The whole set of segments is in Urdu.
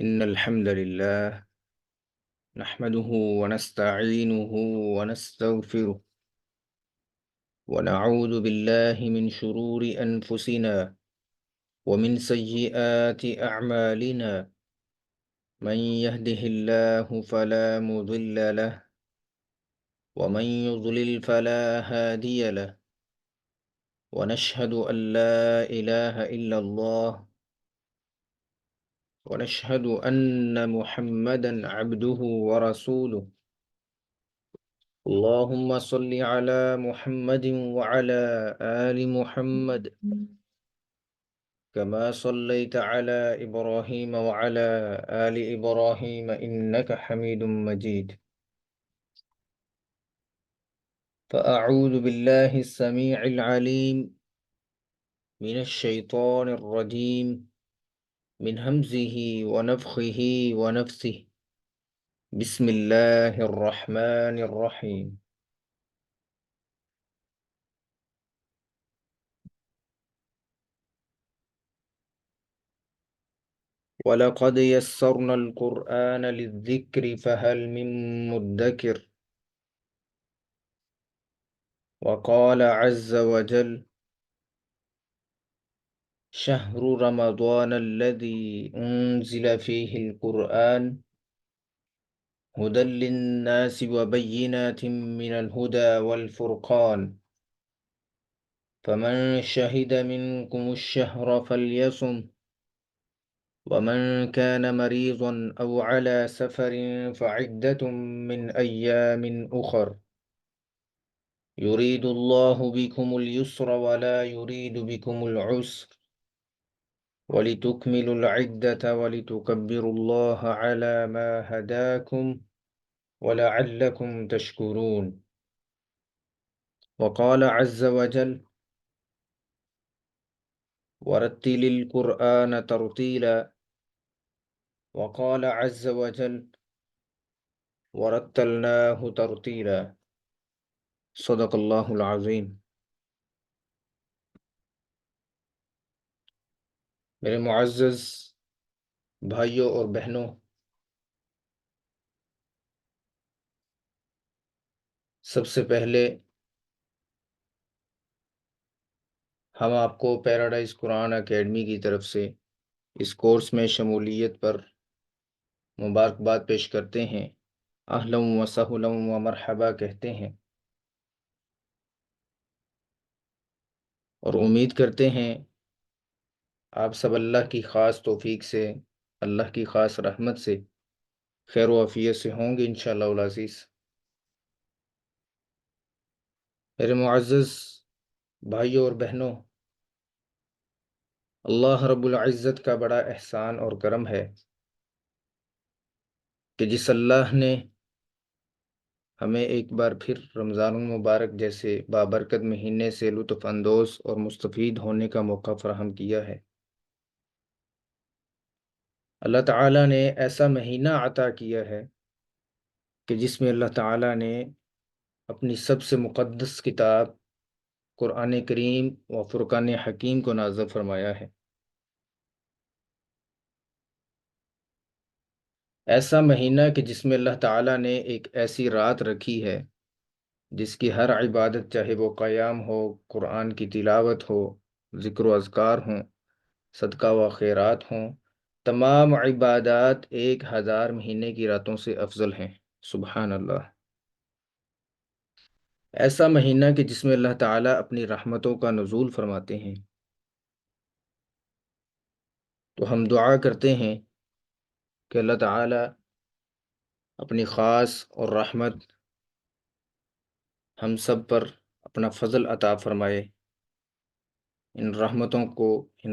إن الحمد لله نحمده ونستعينه ونستغفره ونعوذ بالله من شرور أنفسنا ومن سيئات أعمالنا. من يهده الله فلا مضل له ومن يضلل فلا هادي له، ونشهد أن لا إله إلا الله ونشهد أن محمدا عبده ورسوله. اللهم صل على محمد وعلى آل محمد كما صليت على إبراهيم وعلى آل إبراهيم إنك حميد مجيد. فأعوذ بالله السميع العليم من الشيطان الرجيم من همزه ونفخه ونفثه. بسم الله الرحمن الرحيم. ولقد يسرنا القرآن للذكر فهل من مدكر. وقال عز وجل: شهر رمضان الذي أنزل فيه القرآن هدى للناس وبينات من الهدى والفرقان، فمن شهد منكم الشهر فليصم، ومن كان مريضا أو على سفر فعدة من أيام أخر، يريد الله بكم اليسر ولا يريد بكم العسر، ولتكملوا العدة ولتكبروا الله على ما هداكم ولعلكم تشكرون. وقال عز وجل: ورتل القرآن ترتيلا. وقال عز وجل: ورتلناه ترتيلا. صدق اللہ العظیم. میرے معزز بھائیوں اور بہنوں، سب سے پہلے ہم آپ کو پیراڈائز قرآن اکیڈمی کی طرف سے اس کورس میں شمولیت پر مبارکباد پیش کرتے ہیں، اہلا و سہلا و مرحبا کہتے ہیں، اور امید کرتے ہیں آپ سب اللہ کی خاص توفیق سے، اللہ کی خاص رحمت سے خیر و عافیت سے ہوں گے انشاءاللہ العزیز۔ میرے معزز بھائیوں اور بہنوں، اللہ رب العزت کا بڑا احسان اور کرم ہے کہ جس اللہ نے ہمیں ایک بار پھر رمضان المبارک جیسے بابرکت مہینے سے لطف اندوز اور مستفید ہونے کا موقع فراہم کیا ہے، اللہ تعالیٰ نے ایسا مہینہ عطا کیا ہے کہ جس میں اللہ تعالیٰ نے اپنی سب سے مقدس کتاب قرآن کریم و فرقان حکیم کو نازل فرمایا ہے۔ ایسا مہینہ کہ جس میں اللہ تعالیٰ نے ایک ایسی رات رکھی ہے جس کی ہر عبادت، چاہے وہ قیام ہو، قرآن کی تلاوت ہو، ذکر و اذکار ہوں، صدقہ و خیرات ہوں، تمام عبادات 1000 مہینے کی راتوں سے افضل ہیں۔ سبحان اللہ۔ ایسا مہینہ کہ جس میں اللہ تعالیٰ اپنی رحمتوں کا نزول فرماتے ہیں، تو ہم دعا کرتے ہیں کہ اللہ تعالیٰ اپنی خاص اور رحمت ہم سب پر اپنا فضل عطا فرمائے، ان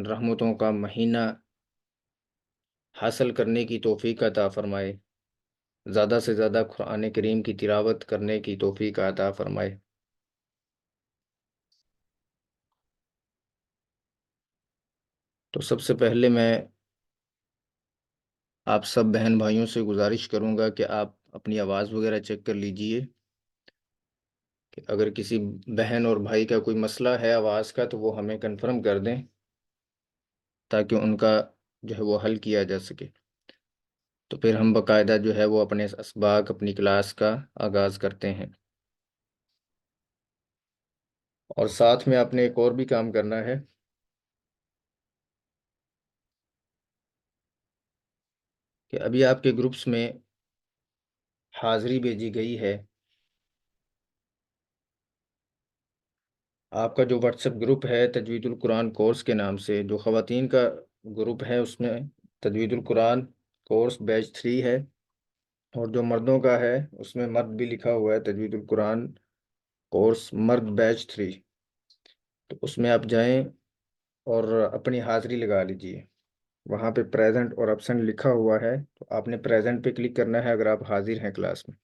رحمتوں کا مہینہ حاصل کرنے کی توفیق عطا فرمائے، زیادہ سے زیادہ قرآن کریم کی تلاوت کرنے کی توفیق عطا فرمائے۔ تو سب سے پہلے میں آپ سب بہن بھائیوں سے گزارش کروں گا کہ آپ اپنی آواز وغیرہ چیک کر لیجئے کہ اگر کسی بہن اور بھائی کا کوئی مسئلہ ہے آواز کا تو وہ ہمیں کنفرم کر دیں تاکہ ان کا جو ہے وہ حل کیا جا سکے۔ تو پھر ہم باقاعدہ جو ہے وہ اپنے اسباق اپنی کلاس کا آغاز کرتے ہیں، اور ساتھ میں آپ نے ایک اور بھی کام کرنا ہے کہ ابھی آپ کے گروپس میں حاضری بھیجی گئی ہے۔ آپ کا جو واٹس ایپ گروپ ہے تجوید القرآن کورس کے نام سے، جو خواتین کا گروپ ہے اس میں تجوید القرآن کورس بیچ 3 ہے، اور جو مردوں کا ہے اس میں مرد بھی لکھا ہوا ہے تجوید القرآن کورس مرد بیچ 3۔ تو اس میں آپ جائیں اور اپنی حاضری لگا لیجئے۔ وہاں پہ پریزنٹ اور ابسنٹ لکھا ہوا ہے، تو آپ نے پریزنٹ پہ کلک کرنا ہے اگر آپ حاضر ہیں کلاس میں۔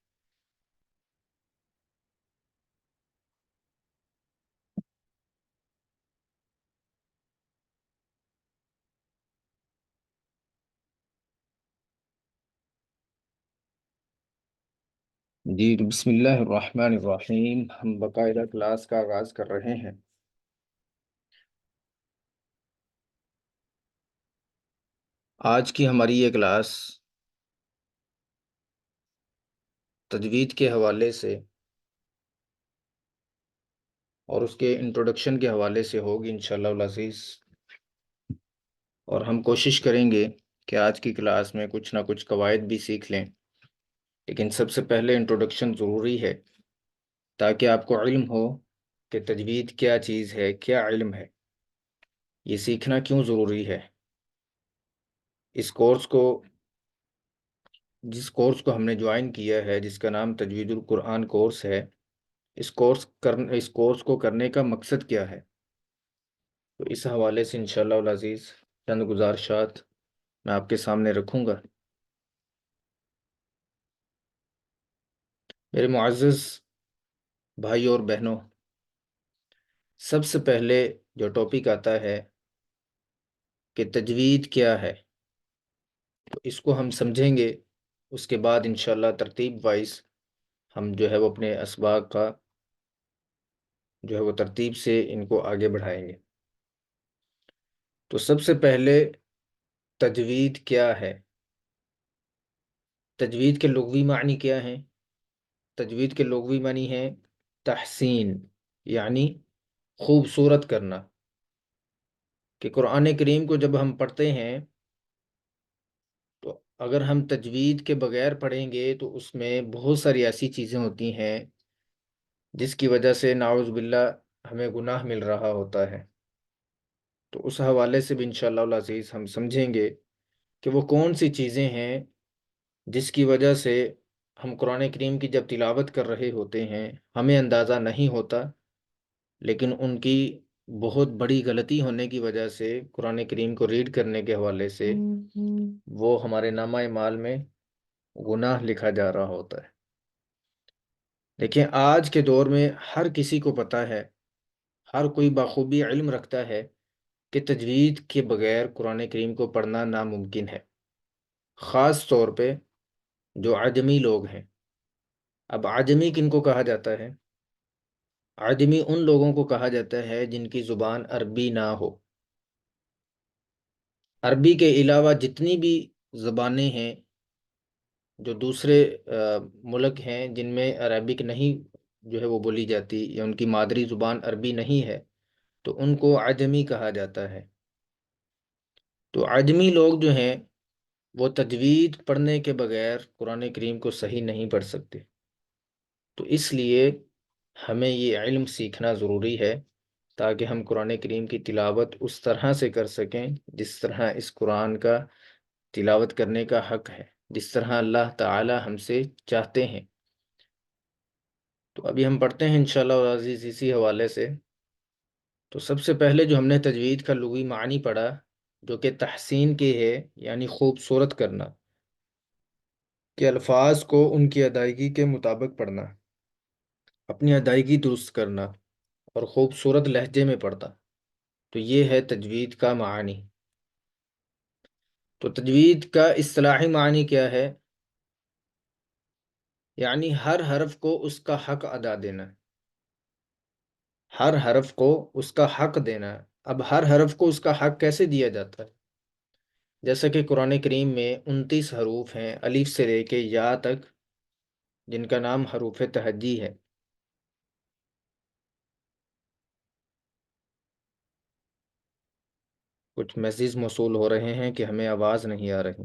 جی بسم اللہ الرحمن الرحیم، ہم باقاعدہ کلاس کا آغاز کر رہے ہیں۔ آج کی ہماری یہ کلاس تجوید کے حوالے سے اور اس کے انٹروڈکشن کے حوالے سے ہوگی انشاءاللہ العزیز، اور ہم کوشش کریں گے کہ آج کی کلاس میں کچھ نہ کچھ قواعد بھی سیکھ لیں، لیکن سب سے پہلے انٹروڈکشن ضروری ہے تاکہ آپ کو علم ہو کہ تجوید کیا چیز ہے، کیا علم ہے، یہ سیکھنا کیوں ضروری ہے۔ اس کورس کو جس کورس کو ہم نے جوائن کیا ہے، جس کا نام تجوید القرآن کورس ہے، اس کورس کو کرنے کا مقصد کیا ہے، تو اس حوالے سے انشاءاللہ العزیز چند گزارشات میں آپ کے سامنے رکھوں گا۔ میرے معزز بھائی اور بہنوں، سب سے پہلے جو ٹاپک آتا ہے کہ تجوید کیا ہے، تو اس کو ہم سمجھیں گے، اس کے بعد انشاءاللہ ترتیب وائز ہم جو ہے وہ اپنے اسباق کا جو ہے وہ ترتیب سے ان کو آگے بڑھائیں گے۔ تو سب سے پہلے تجوید کیا ہے؟ تجوید کے لغوی معنی کیا ہیں؟ تجوید کے لغوی معنی ہیں تحسین، یعنی خوبصورت کرنا، کہ قرآن کریم کو جب ہم پڑھتے ہیں تو اگر ہم تجوید کے بغیر پڑھیں گے تو اس میں بہت ساری ایسی چیزیں ہوتی ہیں جس کی وجہ سے نعوذ باللہ ہمیں گناہ مل رہا ہوتا ہے۔ تو اس حوالے سے بھی انشاءاللہ العزیز ہم سمجھیں گے کہ وہ کون سی چیزیں ہیں جس کی وجہ سے ہم قرآن کریم کی جب تلاوت کر رہے ہوتے ہیں ہمیں اندازہ نہیں ہوتا، لیکن ان کی بہت بڑی غلطی ہونے کی وجہ سے قرآن کریم کو ریڈ کرنے کے حوالے سے وہ ہمارے نامہ اعمال میں گناہ لکھا جا رہا ہوتا ہے۔ لیکن آج کے دور میں ہر کسی کو پتہ ہے، ہر کوئی بخوبی علم رکھتا ہے کہ تجوید کے بغیر قرآن کریم کو پڑھنا ناممکن ہے، خاص طور پہ جو عجمی لوگ ہیں۔ اب عجمی کن کو کہا جاتا ہے؟ عجمی ان لوگوں کو کہا جاتا ہے جن کی زبان عربی نہ ہو۔ عربی کے علاوہ جتنی بھی زبانیں ہیں جو دوسرے ملک ہیں جن میں عربک نہیں جو ہے وہ بولی جاتی یا ان کی مادری زبان عربی نہیں ہے، تو ان کو عجمی کہا جاتا ہے۔ تو عجمی لوگ جو ہیں وہ تجوید پڑھنے کے بغیر قرآن کریم کو صحیح نہیں پڑھ سکتے۔ تو اس لیے ہمیں یہ علم سیکھنا ضروری ہے تاکہ ہم قرآن کریم کی تلاوت اس طرح سے کر سکیں جس طرح اس قرآن کا تلاوت کرنے کا حق ہے، جس طرح اللہ تعالی ہم سے چاہتے ہیں۔ تو ابھی ہم پڑھتے ہیں انشاءاللہ العزیز اسی حوالے سے۔ تو سب سے پہلے جو ہم نے تجوید کا لغوی معنی پڑھا جو کہ تحسین کے ہے، یعنی خوبصورت کرنا، کہ الفاظ کو ان کی ادائیگی کے مطابق پڑھنا، اپنی ادائیگی درست کرنا اور خوبصورت لہجے میں پڑھنا، تو یہ ہے تجوید کا معنی۔ تو تجوید کا اصطلاحی معنی کیا ہے؟ یعنی ہر حرف کو اس کا حق ادا دینا، ہر حرف کو اس کا حق دینا۔ اب ہر حرف کو اس کا حق کیسے دیا جاتا ہے؟ جیسا کہ قرآن کریم میں 29 حروف ہیں الف سے لے کے یا تک، جن کا نام حروف تہجی ہے۔ کچھ میسیج موصول ہو رہے ہیں کہ ہمیں آواز نہیں آ رہی۔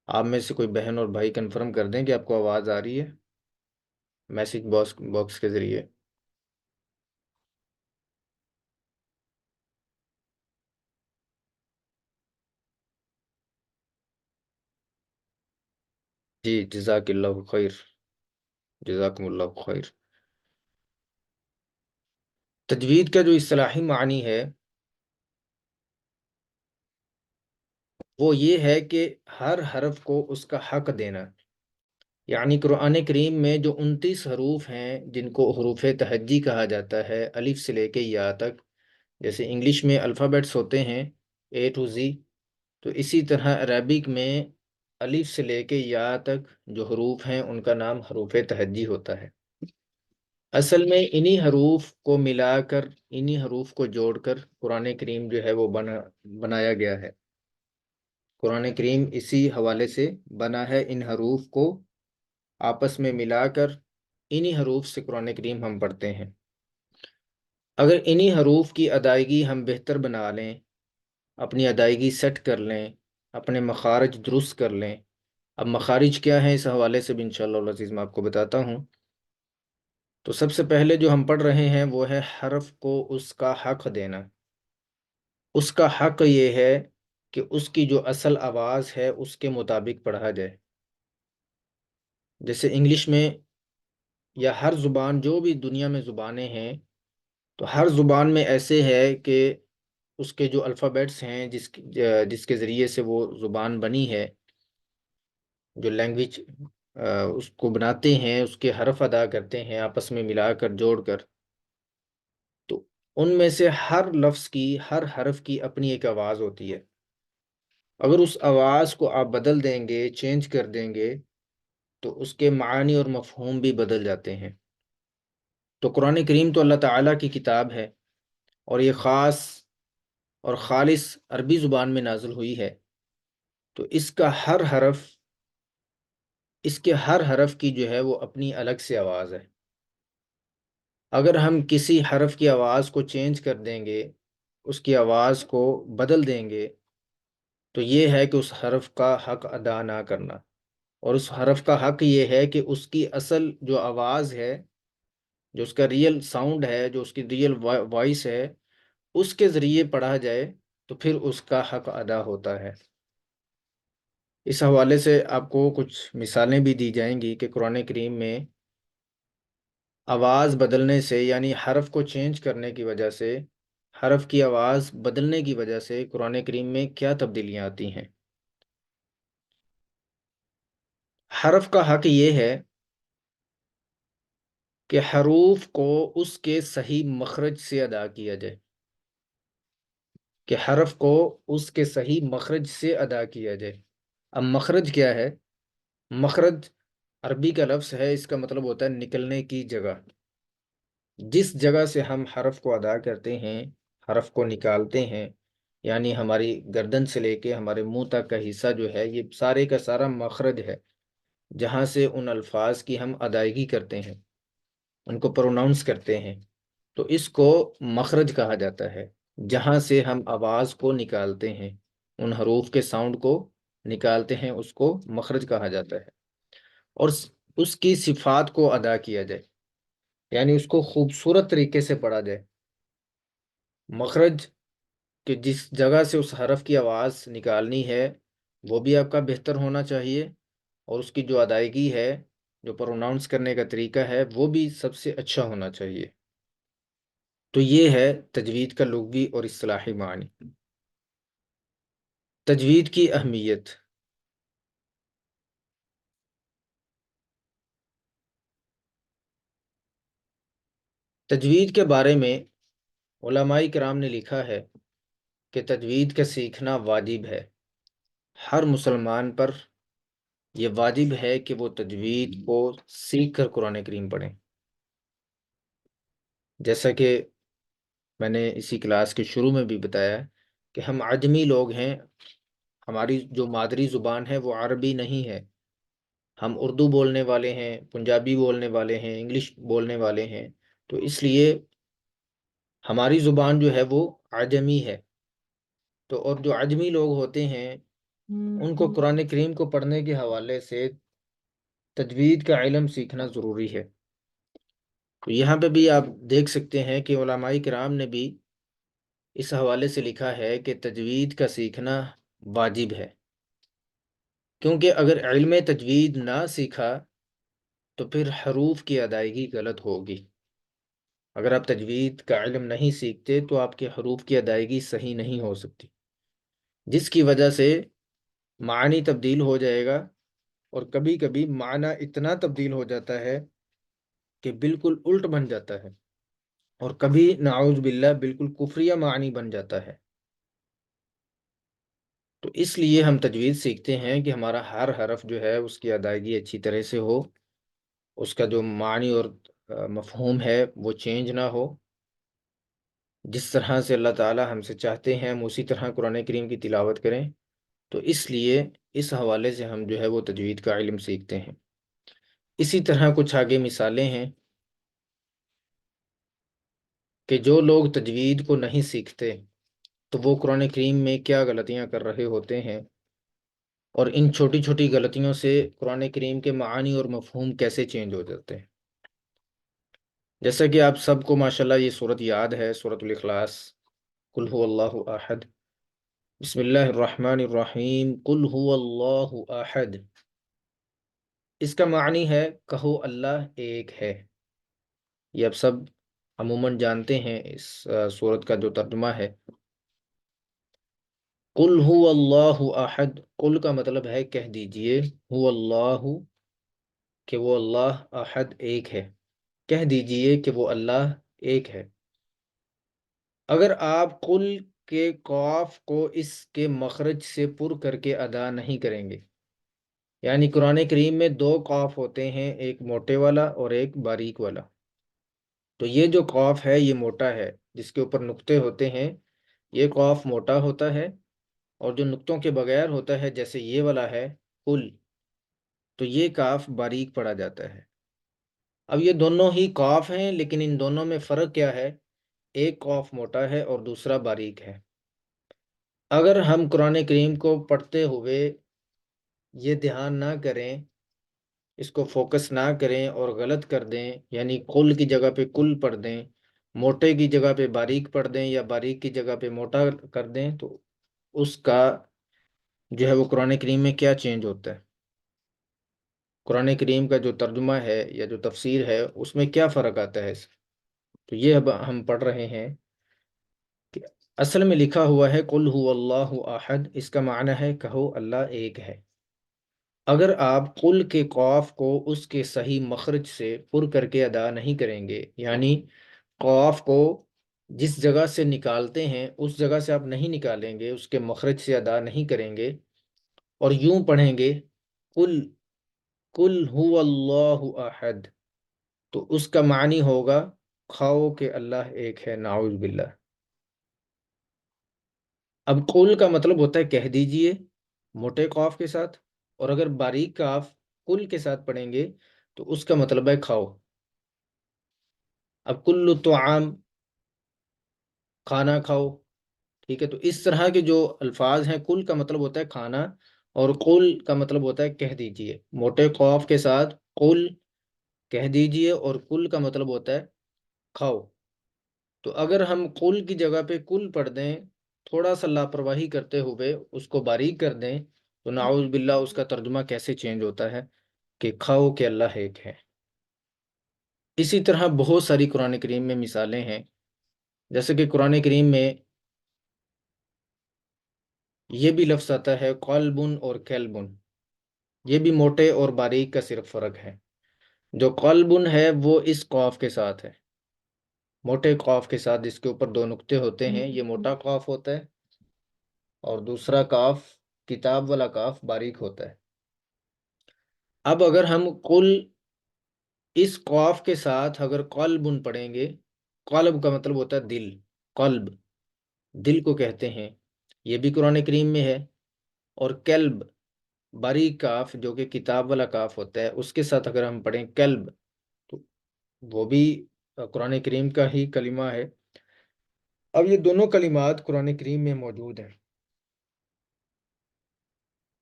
آپ میں سے کوئی بہن اور بھائی کنفرم کر دیں کہ آپ کو آواز آ رہی ہے میسیج باکس کے ذریعے۔ جی، جزاک اللہ خیر، جزاکم اللہ خیر۔ تجوید کا جو اصطلاحی معنی ہے وہ یہ ہے کہ ہر حرف کو اس کا حق دینا۔ یعنی قرآن کریم میں جو 29 حروف ہیں جن کو حروف تہجی کہا جاتا ہے الف سے لے کے یا تک، جیسے انگلش میں الفابیٹس ہوتے ہیں اے ٹو زی، تو اسی طرح عربک میں الف سے لے کے یا تک جو حروف ہیں ان کا نام حروف تہجی ہوتا ہے۔ اصل میں انہی حروف کو ملا کر، انہی حروف کو جوڑ کر قرآن کریم جو ہے وہ بنایا گیا ہے۔ قرآن کریم اسی حوالے سے بنا ہے، ان حروف کو آپس میں ملا کر انہی حروف سے قرآن کریم ہم پڑھتے ہیں۔ اگر انہی حروف کی ادائیگی ہم بہتر بنا لیں، اپنی ادائیگی سیٹ کر لیں، اپنے مخارج درست کر لیں۔ اب مخارج کیا ہیں اس حوالے سے بھی انشاءاللہ العزیز میں آپ کو بتاتا ہوں۔ تو سب سے پہلے جو ہم پڑھ رہے ہیں وہ ہے حرف کو اس کا حق دینا۔ اس کا حق یہ ہے کہ اس کی جو اصل آواز ہے اس کے مطابق پڑھا جائے۔ جیسے انگلش میں یا ہر زبان، جو بھی دنیا میں زبانیں ہیں، تو ہر زبان میں ایسے ہے کہ اس کے جو الفابیٹس ہیں جس کے ذریعے سے وہ زبان بنی ہے، جو لینگویج اس کو بناتے ہیں، اس کے حرف ادا کرتے ہیں آپس میں ملا کر جوڑ کر، تو ان میں سے ہر لفظ کی، ہر حرف کی اپنی ایک آواز ہوتی ہے۔ اگر اس آواز کو آپ بدل دیں گے، چینج کر دیں گے، تو اس کے معانی اور مفہوم بھی بدل جاتے ہیں۔ تو قرآن کریم تو اللہ تعالیٰ کی کتاب ہے، اور یہ خاص اور خالص عربی زبان میں نازل ہوئی ہے، تو اس کا ہر حرف، اس کے ہر حرف کی جو ہے وہ اپنی الگ سے آواز ہے۔ اگر ہم کسی حرف کی آواز کو چینج کر دیں گے، اس کی آواز کو بدل دیں گے، تو یہ ہے کہ اس حرف کا حق ادا نہ کرنا۔ اور اس حرف کا حق یہ ہے کہ اس کی اصل جو آواز ہے، جو اس کا ریئل ساؤنڈ ہے، جو اس کی ریئل وائس ہے، اس کے ذریعے پڑھا جائے، تو پھر اس کا حق ادا ہوتا ہے۔ اس حوالے سے آپ کو کچھ مثالیں بھی دی جائیں گی کہ قرآن کریم میں آواز بدلنے سے، یعنی حرف کو چینج کرنے کی وجہ سے، حرف کی آواز بدلنے کی وجہ سے قرآن کریم میں کیا تبدیلیاں آتی ہیں۔ حرف کا حق یہ ہے کہ حروف کو اس کے صحیح مخرج سے ادا کیا جائے، کہ حرف کو اس کے صحیح مخرج سے ادا کیا جائے۔ اب مخرج کیا ہے؟ مخرج عربی کا لفظ ہے، اس کا مطلب ہوتا ہے نکلنے کی جگہ۔ جس جگہ سے ہم حرف کو ادا کرتے ہیں، حرف کو نکالتے ہیں، یعنی ہماری گردن سے لے کے ہمارے منہ تک کا حصہ جو ہے، یہ سارے کا سارا مخرج ہے، جہاں سے ان الفاظ کی ہم ادائیگی کرتے ہیں، ان کو پروناؤنس کرتے ہیں، تو اس کو مخرج کہا جاتا ہے۔ جہاں سے ہم آواز کو نکالتے ہیں، ان حروف کے ساؤنڈ کو نکالتے ہیں، اس کو مخرج کہا جاتا ہے۔ اور اس کی صفات کو ادا کیا جائے، یعنی اس کو خوبصورت طریقے سے پڑھا جائے۔ مخرج کہ جس جگہ سے اس حرف کی آواز نکالنی ہے وہ بھی آپ کا بہتر ہونا چاہیے، اور اس کی جو ادائیگی ہے، جو پروناؤنس کرنے کا طریقہ ہے، وہ بھی سب سے اچھا ہونا چاہیے۔ تو یہ ہے تجوید کا لغوی اور اصطلاحی معنی۔ تجوید کی اہمیت۔ تجوید کے بارے میں علماء کرام نے لکھا ہے کہ تجوید کا سیکھنا واجب ہے۔ ہر مسلمان پر یہ واجب ہے کہ وہ تجوید کو سیکھ کر قرآن کریم پڑھیں۔ جیسا کہ میں نے اسی کلاس کے شروع میں بھی بتایا کہ ہم عجمی لوگ ہیں، ہماری جو مادری زبان ہے وہ عربی نہیں ہے، ہم اردو بولنے والے ہیں، پنجابی بولنے والے ہیں، انگلش بولنے والے ہیں، تو اس لیے ہماری زبان جو ہے وہ عجمی ہے۔ تو اور جو عجمی لوگ ہوتے ہیں ان کو قرآن کریم کو پڑھنے کے حوالے سے تجوید کا علم سیکھنا ضروری ہے۔ تو یہاں پہ بھی آپ دیکھ سکتے ہیں کہ علماء کرام نے بھی اس حوالے سے لکھا ہے کہ تجوید کا سیکھنا واجب ہے، کیونکہ اگر علم تجوید نہ سیکھا تو پھر حروف کی ادائیگی غلط ہوگی۔ اگر آپ تجوید کا علم نہیں سیکھتے تو آپ کے حروف کی ادائیگی صحیح نہیں ہو سکتی، جس کی وجہ سے معنی تبدیل ہو جائے گا، اور کبھی کبھی معنی اتنا تبدیل ہو جاتا ہے کہ بالکل الٹ بن جاتا ہے، اور کبھی نعوذ باللہ بالکل کفریہ معنی بن جاتا ہے۔ تو اس لیے ہم تجوید سیکھتے ہیں کہ ہمارا ہر حرف جو ہے اس کی ادائیگی اچھی طرح سے ہو، اس کا جو معنی اور مفہوم ہے وہ چینج نہ ہو، جس طرح سے اللہ تعالی ہم سے چاہتے ہیں ہم اسی طرح قرآن کریم کی تلاوت کریں۔ تو اس لیے اس حوالے سے ہم جو ہے وہ تجوید کا علم سیکھتے ہیں۔ اسی طرح کچھ آگے مثالیں ہیں کہ جو لوگ تجوید کو نہیں سیکھتے تو وہ قرآن کریم میں کیا غلطیاں کر رہے ہوتے ہیں، اور ان چھوٹی چھوٹی غلطیوں سے قرآن کریم کے معانی اور مفہوم کیسے چینج ہو جاتے ہیں۔ جیسا کہ آپ سب کو ماشاءاللہ یہ صورت یاد ہے، سورۃ الاخلاص، قل هو اللہ احد، بسم اللہ الرحمن الرحیم، قل هو اللہ احد۔ اس کا معنی ہے کہو اللہ ایک ہے۔ یہ اب سب عموماً جانتے ہیں اس سورت کا جو ترجمہ ہے۔ قل هو اللہ احد، قل کا مطلب ہے کہہ دیجئے، هو اللہ کہ وہ اللہ، احد ایک ہے، کہہ دیجئے کہ وہ اللہ ایک ہے۔ اگر آپ قل کے قاف کو اس کے مخرج سے پر کر کے ادا نہیں کریں گے، یعنی قرآن کریم میں دو قاف ہوتے ہیں، ایک موٹے والا اور ایک باریک والا، تو یہ جو قاف ہے یہ موٹا ہے، جس کے اوپر نقطے ہوتے ہیں، یہ قاف موٹا ہوتا ہے، اور جو نقطوں کے بغیر ہوتا ہے جیسے یہ والا ہے قل، تو یہ کاف باریک پڑا جاتا ہے۔ اب یہ دونوں ہی قاف ہیں، لیکن ان دونوں میں فرق کیا ہے؟ ایک قاف موٹا ہے اور دوسرا باریک ہے۔ اگر ہم قرآن کریم کو پڑھتے ہوئے یہ دھیان نہ کریں، اس کو فوکس نہ کریں اور غلط کر دیں، یعنی قل کی جگہ پہ کل پڑھ دیں، موٹے کی جگہ پہ باریک پڑھ دیں، یا باریک کی جگہ پہ موٹا کر دیں، تو اس کا جو ہے وہ قرآن کریم میں کیا چینج ہوتا ہے؟ قرآن کریم کا جو ترجمہ ہے یا جو تفسیر ہے اس میں کیا فرق آتا ہے تو یہ اب ہم پڑھ رہے ہیں کہ اصل میں لکھا ہوا ہے قل هو اللہ احد، اس کا معنی ہے کہو اللہ ایک ہے۔ اگر آپ قل کے قاف کو اس کے صحیح مخرج سے پر کر کے ادا نہیں کریں گے، یعنی قاف کو جس جگہ سے نکالتے ہیں اس جگہ سے آپ نہیں نکالیں گے، اس کے مخرج سے ادا نہیں کریں گے، اور یوں پڑھیں گے قل قل هو اللہ احد، تو اس کا معنی ہوگا کھاؤ کہ اللہ ایک ہے، نعوذ باللہ۔ اب قل کا مطلب ہوتا ہے کہہ دیجئے موٹے قاف کے ساتھ، اور اگر باریک قاف قل کے ساتھ پڑھیں گے تو اس کا مطلب ہے کھاؤ۔ اب کل طعام کھانا کھاؤ، ٹھیک ہے، تو اس طرح کے جو الفاظ ہیں، کل کا مطلب ہوتا ہے کھانا، اور قل کا مطلب ہوتا ہے کہہ دیجئے، موٹے قاف کے ساتھ قل کہہ دیجئے، اور کل کا مطلب ہوتا ہے کھاؤ۔ تو اگر ہم قل کی جگہ پہ کل پڑھ دیں، تھوڑا سا لاپرواہی کرتے ہوئے اس کو باریک کر دیں، تو نعوذ باللہ اس کا ترجمہ کیسے چینج ہوتا ہے کہ کھاؤ کہ اللہ ایک ہے۔ اسی طرح بہت ساری قرآن کریم میں مثالیں ہیں، جیسے کہ قرآن کریم میں یہ بھی لفظ آتا ہے قلبن اور کلبن، یہ بھی موٹے اور باریک کا صرف فرق ہے۔ جو قلبن ہے وہ اس قاف کے ساتھ ہے، موٹے قاف کے ساتھ، جس کے اوپر دو نقطے ہوتے ہیں، یہ موٹا قاف ہوتا ہے، اور دوسرا کاف کتاب والا کاف باریک ہوتا ہے۔ اب اگر ہم قل اس قاف کے ساتھ اگر قلبن پڑھیں گے، قلب کا مطلب ہوتا ہے دل، قلب دل کو کہتے ہیں، یہ بھی قرآن کریم میں ہے۔ اور کلب، باریک کاف جو کہ کتاب والا کاف ہوتا ہے، اس کے ساتھ اگر ہم پڑھیں کلب تو وہ بھی قرآن کریم کا ہی کلمہ ہے۔ اب یہ دونوں کلمات قرآن کریم میں موجود ہیں۔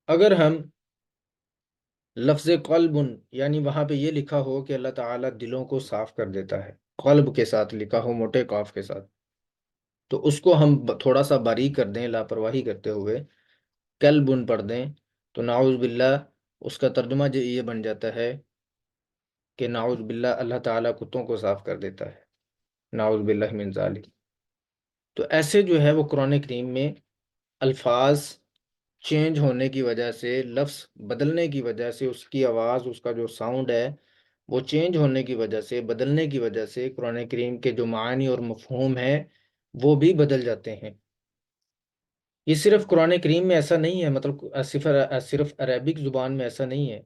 اگر ہم لفظ قلب یعنی وہاں پہ یہ لکھا ہو کہ اللہ تعالیٰ دلوں کو صاف کر دیتا ہے، قلب کے ساتھ لکھا ہو، موٹے قاف کے ساتھ، تو اس کو ہم تھوڑا سا باریک کر دیں لاپرواہی کرتے ہوئے قلب پڑھ دیں، تو نعوذ باللہ اس کا ترجمہ یہ بن جاتا ہے کہ نعوذ باللہ اللہ تعالیٰ کتوں کو صاف کر دیتا ہے، نعوذ باللہ من ذالک۔ تو ایسے جو ہے وہ قرآن کریم میں الفاظ چینج ہونے کی وجہ سے، لفظ بدلنے کی وجہ سے، اس کی آواز، اس کا جو ساؤنڈ ہے وہ چینج ہونے کی وجہ سے، بدلنے کی وجہ سے قرآن کریم کے جو معانی اور مفہوم ہیں وہ بھی بدل جاتے ہیں۔ یہ صرف قرآن کریم میں ایسا نہیں ہے، مطلب صرف عربک زبان میں ایسا نہیں ہے،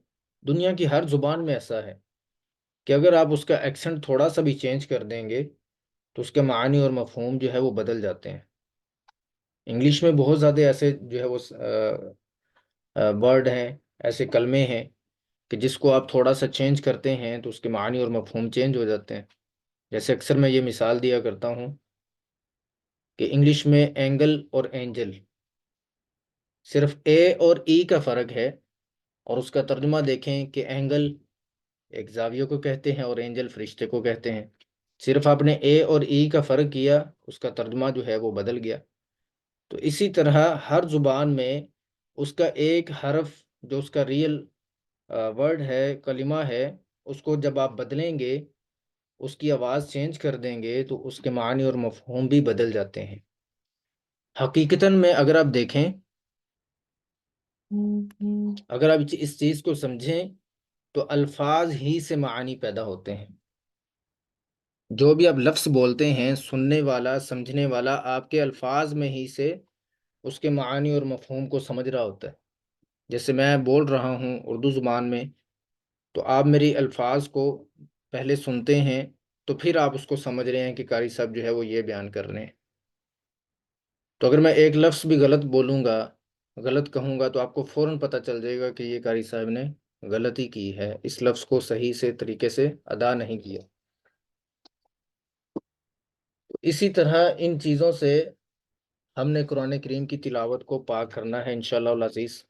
دنیا کی ہر زبان میں ایسا ہے کہ اگر آپ اس کا ایکسنٹ تھوڑا سا بھی چینج کر دیں گے تو اس کے معانی اور مفہوم جو ہے وہ بدل جاتے ہیں۔ انگلش میں بہت زیادہ ایسے جو ہے وہ ورڈ ہیں، ایسے کلمے ہیں کہ جس کو آپ تھوڑا سا چینج کرتے ہیں تو اس کے معنی اور مفہوم چینج ہو جاتے ہیں۔ جیسے اکثر میں یہ مثال دیا کرتا ہوں کہ انگلش میں اینگل اور اینجل صرف اے اور ای کا فرق ہے، اور اس کا ترجمہ دیکھیں کہ اینگل ایک زاویہ کو کہتے ہیں اور اینجل فرشتے کو کہتے ہیں۔ صرف آپ نے اے اور ای کا فرق کیا، اس کا ترجمہ جو ہے وہ بدل گیا۔ تو اسی طرح ہر زبان میں اس کا ایک حرف جو اس کا ریئل ورڈ ہے، کلمہ ہے، اس کو جب آپ بدلیں گے، اس کی آواز چینج کر دیں گے تو اس کے معنی اور مفہوم بھی بدل جاتے ہیں۔ حقیقتاً میں اگر آپ دیکھیں، اگر آپ اس چیز کو سمجھیں تو الفاظ ہی سے معانی پیدا ہوتے ہیں۔ جو بھی آپ لفظ بولتے ہیں، سننے والا، سمجھنے والا آپ کے الفاظ میں ہی سے اس کے معانی اور مفہوم کو سمجھ رہا ہوتا ہے۔ جیسے میں بول رہا ہوں اردو زبان میں، تو آپ میری الفاظ کو پہلے سنتے ہیں تو پھر آپ اس کو سمجھ رہے ہیں کہ قاری صاحب جو ہے وہ یہ بیان کر رہے ہیں۔ تو اگر میں ایک لفظ بھی غلط بولوں گا، غلط کہوں گا، تو آپ کو فوراً پتہ چل جائے گا کہ یہ قاری صاحب نے غلطی کی ہے، اس لفظ کو صحیح سے طریقے سے ادا نہیں کیا۔ اسی طرح ان چیزوں سے ہم نے قرآن کریم کی تلاوت کو پاک کرنا ہے انشاءاللہ العزیز۔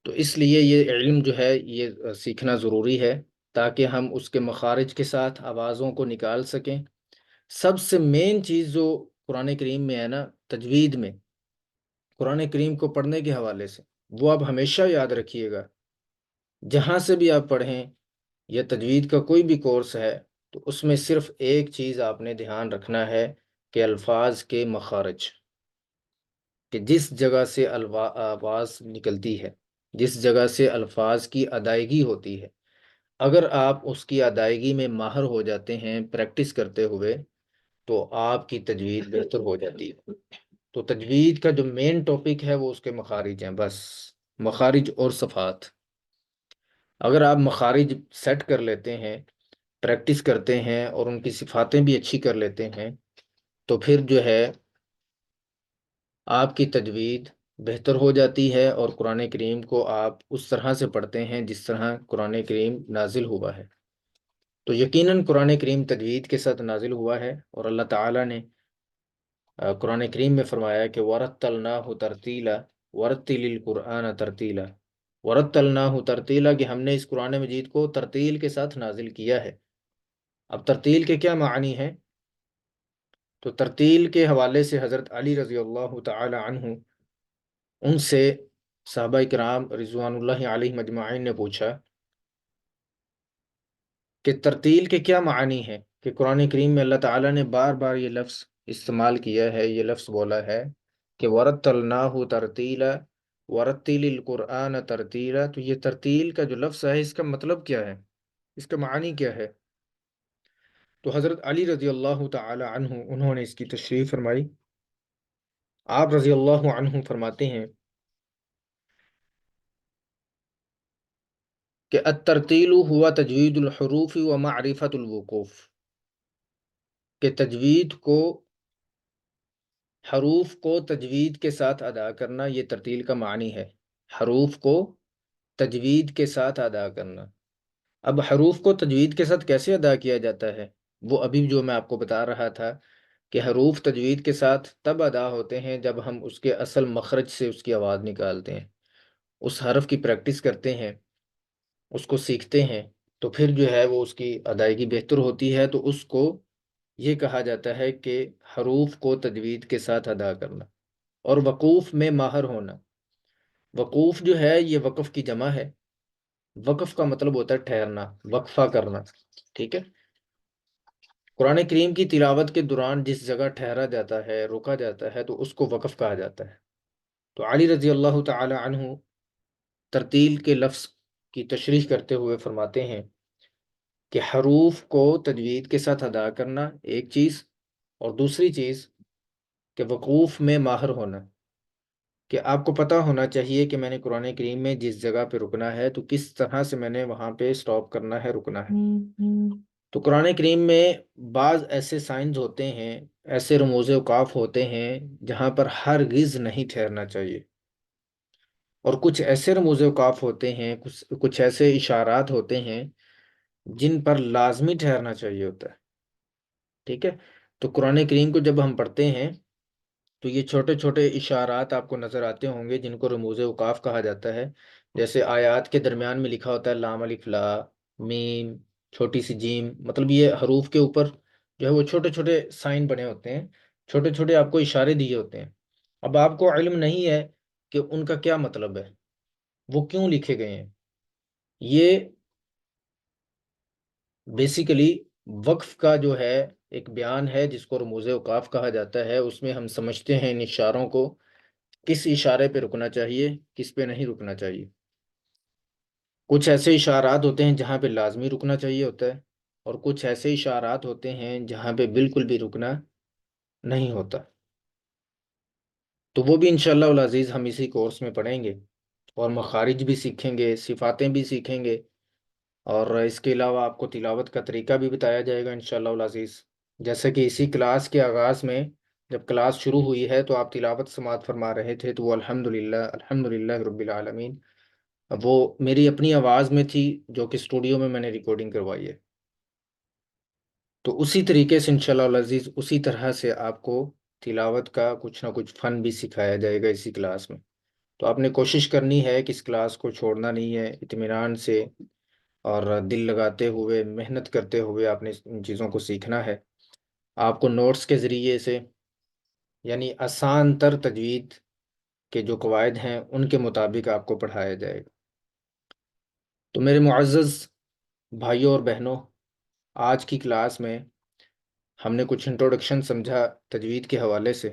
تو اس لیے یہ علم جو ہے یہ سیکھنا ضروری ہے تاکہ ہم اس کے مخارج کے ساتھ آوازوں کو نکال سکیں۔ سب سے مین چیز جو قرآن کریم میں ہے نا، تجوید میں، قرآن کریم کو پڑھنے کے حوالے سے، وہ آپ ہمیشہ یاد رکھیے گا، جہاں سے بھی آپ پڑھیں یا تجوید کا کوئی بھی کورس ہے تو اس میں صرف ایک چیز آپ نے دھیان رکھنا ہے کہ الفاظ کے مخارج، کہ جس جگہ سے آواز نکلتی ہے، جس جگہ سے الفاظ کی ادائیگی ہوتی ہے، اگر آپ اس کی ادائیگی میں ماہر ہو جاتے ہیں پریکٹس کرتے ہوئے تو آپ کی تجوید بہتر ہو جاتی ہے۔ تو تجوید کا جو مین ٹاپک ہے وہ اس کے مخارج ہیں، بس مخارج اور صفات۔ اگر آپ مخارج سیٹ کر لیتے ہیں، پریکٹس کرتے ہیں اور ان کی صفاتیں بھی اچھی کر لیتے ہیں تو پھر جو ہے آپ کی تجوید بہتر ہو جاتی ہے اور قرآن کریم کو آپ اس طرح سے پڑھتے ہیں جس طرح قرآن کریم نازل ہوا ہے۔ تو یقیناً قرآن کریم تجوید کے ساتھ نازل ہوا ہے، اور اللہ تعالیٰ نے قرآن کریم میں فرمایا کہ وَرَتَّلْنَاهُ تَرْتِيلًا وَرَتِّلِ الْقُرْآنَ تَرْتِيلًا، وَرَتَّلْنَاهُ تَرْتِيلًا کہ ہم نے اس قرآن مجید کو ترتیل کے ساتھ نازل کیا ہے۔ اب ترتیل کے کیا معنی ہیں؟ تو ترتیل کے حوالے سے حضرت علی رضی اللہ تعالی عنہ، ان سے صحابہ کرام رضوان اللہ علیہ مجمعین نے پوچھا کہ ترتیل کے کیا معنی ہیں، کہ قرآن کریم میں اللہ تعالیٰ نے بار بار یہ لفظ استعمال کیا ہے، یہ لفظ بولا ہے کہ وَرَتَّلْنَاهُ تَرْتِيلًا وَرَتِّلِ الْقُرْآنَ تَرْتِيلًا۔ تو یہ ترتیل کا جو لفظ ہے اس کا مطلب کیا ہے، اس کا معنی کیا ہے؟ تو حضرت علی رضی اللہ تعالی عنہ انہوں نے اس کی تشریح فرمائی۔ آپ رضی اللہ عنہ فرماتے ہیں کہ الترتیل ہوا تجوید الحروف و معرفت الوقوف، کہ تجوید کو حروف کو تجوید کے ساتھ ادا کرنا یہ ترتیل کا معنی ہے، حروف کو تجوید کے ساتھ ادا کرنا۔ اب حروف کو تجوید کے ساتھ کیسے ادا کیا جاتا ہے؟ وہ ابھی جو میں آپ کو بتا رہا تھا کہ حروف تجوید کے ساتھ تب ادا ہوتے ہیں جب ہم اس کے اصل مخرج سے اس کی آواز نکالتے ہیں، اس حرف کی پریکٹس کرتے ہیں، اس کو سیکھتے ہیں، تو پھر جو ہے وہ اس کی ادائیگی بہتر ہوتی ہے۔ تو اس کو یہ کہا جاتا ہے کہ حروف کو تجوید کے ساتھ ادا کرنا اور وقوف میں ماہر ہونا۔ وقوف جو ہے یہ وقف کی جمع ہے۔ وقف کا مطلب ہوتا ہے ٹھہرنا، وقفہ کرنا، ٹھیک ہے؟ قرآن کریم کی تلاوت کے دوران جس جگہ ٹھہرا جاتا ہے، رکا جاتا ہے، تو اس کو وقف کہا جاتا ہے۔ تو علی رضی اللہ تعالی عنہ ترتیل کے لفظ کی تشریح کرتے ہوئے فرماتے ہیں کہ حروف کو تجوید کے ساتھ ادا کرنا ایک چیز، اور دوسری چیز کہ وقوف میں ماہر ہونا، کہ آپ کو پتہ ہونا چاہیے کہ میں نے قرآن کریم میں جس جگہ پہ رکنا ہے تو کس طرح سے میں نے وہاں پہ سٹاپ کرنا ہے، رکنا ہے۔ تو قرآن کریم میں بعض ایسے سائنز ہوتے ہیں، ایسے رموز اوقاف ہوتے ہیں جہاں پر ہرگز نہیں ٹھہرنا چاہیے، اور کچھ ایسے رموز اوقاف ہوتے ہیں، کچھ ایسے اشارات ہوتے ہیں جن پر لازمی ٹھہرنا چاہیے ہوتا ہے، ٹھیک ہے؟ تو قرآن کریم کو جب ہم پڑھتے ہیں تو یہ چھوٹے چھوٹے اشارات آپ کو نظر آتے ہوں گے جن کو رموز اوقاف کہا جاتا ہے۔ جیسے آیات کے درمیان میں لکھا ہوتا ہے لام الف لا، میم، چھوٹی سی جیم، مطلب یہ حروف کے اوپر جو ہے وہ چھوٹے چھوٹے سائن بنے ہوتے ہیں، چھوٹے چھوٹے آپ کو اشارے دیے ہوتے ہیں۔ اب آپ کو علم نہیں ہے کہ ان کا کیا مطلب ہے، وہ کیوں لکھے گئے ہیں۔ یہ بیسیکلی وقف کا جو ہے ایک بیان ہے جس کو رموز اوقاف کہا جاتا ہے۔ اس میں ہم سمجھتے ہیں ان اشاروں کو، کس اشارے پہ رکنا چاہیے، کس پہ نہیں رکنا چاہیے۔ کچھ ایسے اشارات ہوتے ہیں جہاں پہ لازمی رکنا چاہیے ہوتا ہے، اور کچھ ایسے اشارات ہوتے ہیں جہاں پہ بالکل بھی رکنا نہیں ہوتا۔ تو وہ بھی انشاءاللہ العزیز ہم اسی کورس میں پڑھیں گے، اور مخارج بھی سیکھیں گے، صفاتیں بھی سیکھیں گے، اور اس کے علاوہ آپ کو تلاوت کا طریقہ بھی بتایا جائے گا انشاءاللہ العزیز۔ جیسے کہ اسی کلاس کے آغاز میں جب کلاس شروع ہوئی ہے تو آپ تلاوت سماعت فرما رہے تھے، تو وہ الحمدللہ رب العالمین، اب وہ میری اپنی آواز میں تھی جو کہ اسٹوڈیو میں نے ریکارڈنگ کروائی ہے۔ تو اسی طریقے سے انشاءاللہ العزیز اسی طرح سے آپ کو تلاوت کا کچھ نہ کچھ فن بھی سکھایا جائے گا اسی کلاس میں۔ تو آپ نے کوشش کرنی ہے کہ اس کلاس کو چھوڑنا نہیں ہے، اطمینان سے اور دل لگاتے ہوئے، محنت کرتے ہوئے آپ نے ان چیزوں کو سیکھنا ہے۔ آپ کو نوٹس کے ذریعے سے، یعنی آسان تر تجوید کے جو قواعد ہیں ان کے مطابق آپ کو پڑھایا جائے گا۔ تو میرے معزز بھائیوں اور بہنوں، آج کی کلاس میں ہم نے کچھ انٹروڈکشن سمجھا تجوید کے حوالے سے،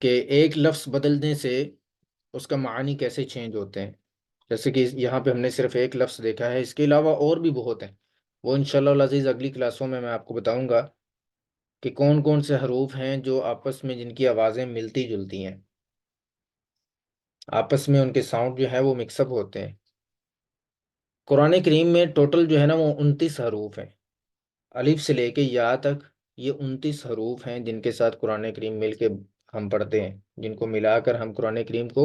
کہ ایک لفظ بدلنے سے اس کا معنی کیسے چینج ہوتے ہیں۔ جیسے کہ یہاں پہ ہم نے صرف ایک لفظ دیکھا ہے، اس کے علاوہ اور بھی بہت ہیں، وہ انشاءاللہ العزیز اگلی کلاسوں میں آپ کو بتاؤں گا کہ کون کون سے حروف ہیں جو آپس میں جن کی آوازیں ملتی جلتی ہیں، آپس میں ان کے ساؤنڈ جو ہے وہ مکس اپ ہوتے ہیں۔ قرآن کریم میں ٹوٹل جو ہے نا وہ 29 حروف ہیں، الف سے لے کے یا تک، یہ 29 حروف ہیں جن کے ساتھ قرآن کریم مل کے ہم پڑھتے ہیں، جن کو ملا کر ہم قرآن کریم کو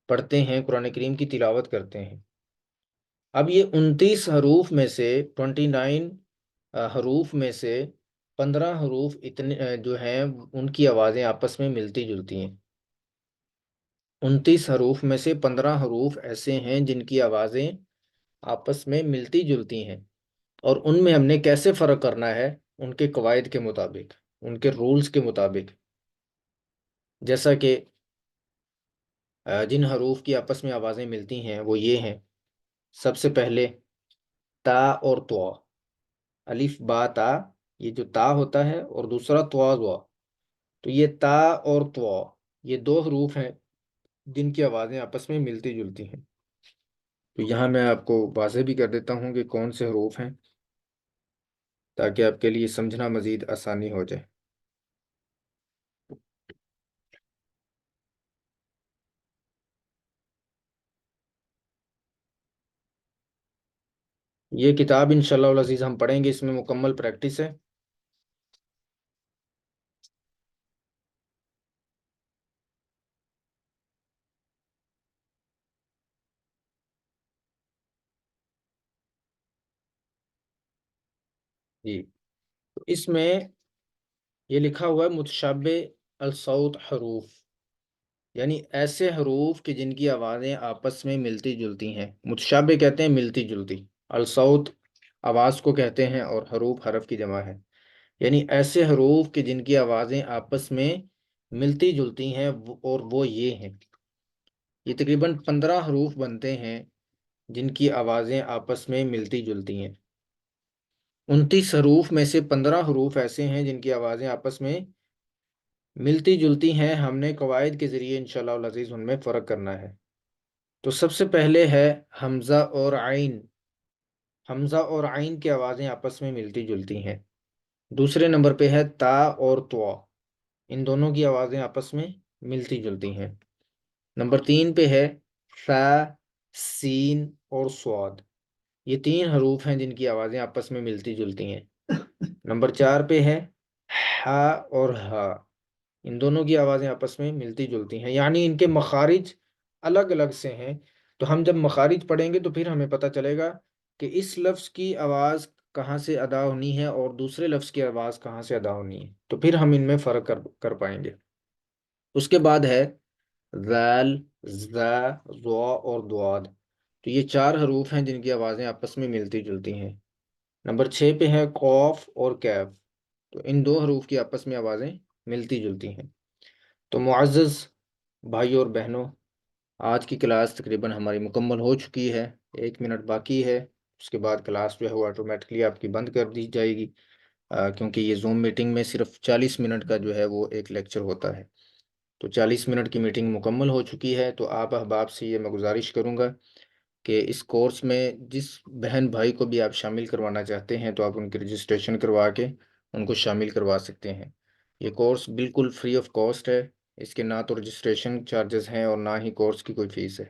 پڑھتے ہیں، قرآن کریم کی تلاوت کرتے ہیں۔ اب یہ 29 حروف میں سے 29 حروف میں سے 15 حروف اتنے جو ہیں ان کی آوازیں آپس میں ملتی جلتی ہیں۔ 29 حروف میں سے 15 حروف ایسے ہیں جن کی آوازیں آپس میں ملتی جلتی ہیں، اور ان میں ہم نے کیسے فرق کرنا ہے، ان کے قواعد کے مطابق، ان کے رولز کے مطابق۔ جیسا کہ جن حروف کی آپس میں آوازیں ملتی ہیں وہ یہ ہیں، سب سے پہلے تا اور طوا، الف با تا، یہ جو تا ہوتا ہے، اور دوسرا طوا ضوا۔ تو یہ تا اور طوا یہ دو حروف ہیں جن کی آوازیں آپس میں ملتی جلتی ہیں۔ تو یہاں میں آپ کو واضح بھی کر دیتا ہوں کہ کون سے حروف ہیں، تاکہ آپ کے لیے سمجھنا مزید آسانی ہو جائے۔ یہ کتاب انشاءاللہ العزیز ہم پڑھیں گے، اس میں مکمل پریکٹس ہے۔ جی، تو اس میں یہ لکھا ہوا ہے متشابہ الصوت حروف، یعنی ایسے حروف کہ جن کی آوازیں آپس میں ملتی جلتی ہیں۔ متشابہ کہتے ہیں ملتی جلتی، الصوت آواز کو کہتے ہیں، اور حروف حرف کی جمع ہے، یعنی ایسے حروف کہ جن کی آوازیں آپس میں ملتی جلتی ہیں، اور وہ یہ ہیں۔ یہ تقریباً 15 حروف بنتے ہیں جن کی آوازیں آپس میں ملتی جلتی ہیں۔ 29 حروف میں سے 15 حروف ایسے ہیں جن کی آوازیں آپس میں ملتی جلتی ہیں۔ ہم نے قواعد کے ذریعے انشاءاللہ العزیز ان میں فرق کرنا ہے۔ تو سب سے پہلے ہے حمزہ اور عین۔ حمزہ اور عین کی آوازیں آپس میں ملتی جلتی ہیں۔ دوسرے نمبر پہ ہے تا اور طوا، ان دونوں کی آوازیں آپس میں ملتی جلتی ہیں۔ نمبر 3 پہ ہے ثا، سین اور صاد، یہ 3 حروف ہیں جن کی آوازیں آپس میں ملتی جلتی ہیں۔ نمبر 4 پہ ہے ہا اور ہا، ان دونوں کی آوازیں آپس میں ملتی جلتی ہیں، یعنی ان کے مخارج الگ الگ سے ہیں۔ تو ہم جب مخارج پڑھیں گے تو پھر ہمیں پتہ چلے گا کہ اس لفظ کی آواز کہاں سے ادا ہونی ہے اور دوسرے لفظ کی آواز کہاں سے ادا ہونی ہے، تو پھر ہم ان میں فرق کر پائیں گے۔ اس کے بعد ہے ذال، ذا، ضا اور ضاد، تو یہ 4 حروف ہیں جن کی آوازیں آپس میں ملتی جلتی ہیں۔ نمبر 6 پہ ہے قوف اور کیف، تو ان 2 حروف کی آپس میں آوازیں ملتی جلتی ہیں۔ تو معزز بھائی اور بہنوں، آج کی کلاس تقریباً ہماری مکمل ہو چکی ہے، 1 منٹ باقی ہے، اس کے بعد کلاس جو ہے وہ آٹومیٹکلی آپ کی بند کر دی جائے گی، کیونکہ یہ زوم میٹنگ میں صرف 40 منٹ کا جو ہے وہ ایک لیکچر ہوتا ہے۔ تو 40 منٹ کی میٹنگ مکمل ہو چکی ہے، تو آپ احباب سے یہ میں گزارش کروں گا کہ اس کورس میں جس بہن بھائی کو بھی آپ شامل کروانا چاہتے ہیں تو آپ ان کی رجسٹریشن کروا کے ان کو شامل کروا سکتے ہیں۔ یہ کورس بالکل فری آف کاسٹ ہے، اس کے نہ تو رجسٹریشن چارجز ہیں اور نہ ہی کورس کی کوئی فیس ہے۔